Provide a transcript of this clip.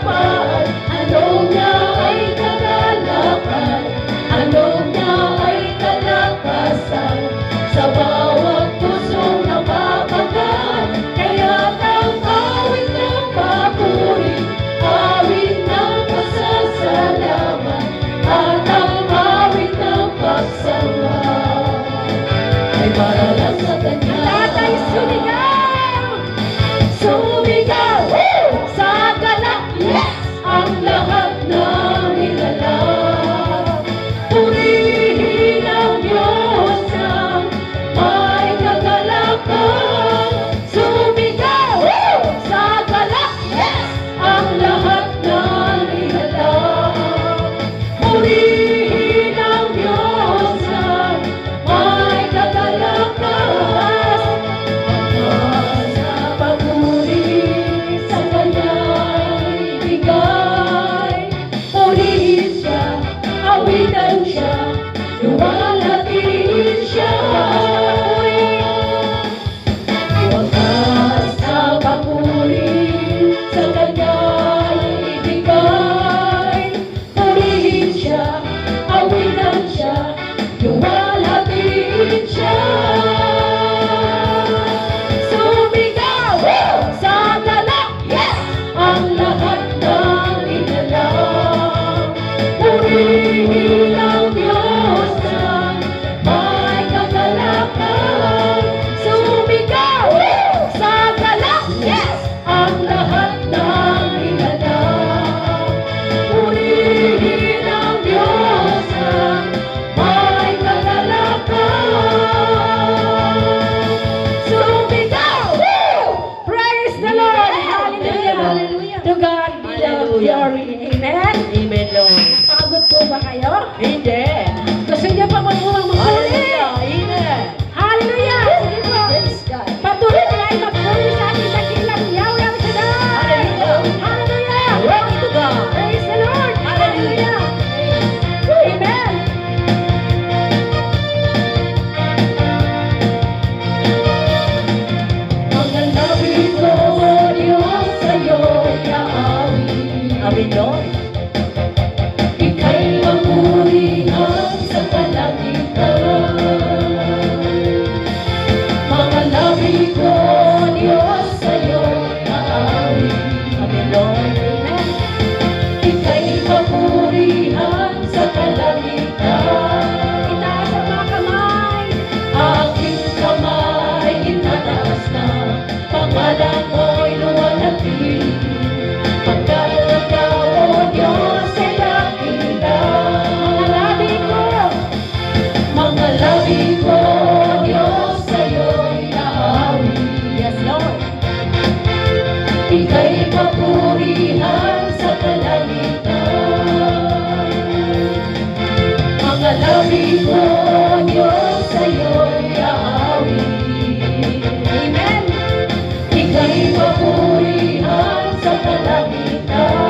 kapayapaan, alog niya ay kagalakan, alog niya ay kalakasan, sa bawat pusong napapagaan. Kaya ang awit ng papuri, awit ng pasasalamat, at ang awit ng pagsamba ay para lang sa Kanya. Tatay, sumigaw! Sumigaw! Sa galak, yes! Ang lahat ng nilalang. Purihin ang Diyos ng may kagalakan. Sumigaw! Sa galak, yes! Ang lahat ng nilalang. Purihin ang Diyos ng may kagalakan. Sa papuri sa Kanya'y ibigay. Purihin siya, awitan siya, luwalhatiin siya. Wagas na papuri sa Kanya'y ibigay. Purihin siya, awitan siya, luwalhatiin siya. Sumigaw sa galak, yes! Ang lahat ng nilalang. Purihin ang Diyos ng may kagalakan. Sumigaw sa galak, yes! Ang lahat ng nilalang. Purihin ang Diyos ng may kagalakan. Sumigaw! Praise the Lord! Hallelujah! Hallelujah. To God be the glory. Amen? Amen, Lord. Pagod po ba kayo? Hindi. Gusto niyo pa magmumang magpuli? Hallelujah. Amen. Hallelujah! Sige po. Praise God. Patuloy na ay magpuli sa ating dakilang Yahweh ang Shaddai. Hallelujah. Hallelujah! Glory to God. Praise the Lord! Hallelujah. Amen! Ang labing ko, Diyos, sa'yo'y aawit. Amen, Lord. Ika'y mapurihan sa kalangitan. Mga labi ko, Diyos, sa'yo'y aawit. Amen, Lord. Amen. Ika'y mapurihan sa kalangitan. Itaas ang mga kamay. Aking kamay itataas na, pangalan mo'y luwalhati. Pagkat ikaw, O Diyos, ay dakila. Mga labi ko, Diyos, sa'yo'y aawit. Yes, Lord. Ika'y papurihan sa kalangitan. Mga labi ko, Diyos, sa'yo'y aawit. Amen. Ika'y papurihan sa kalangitan.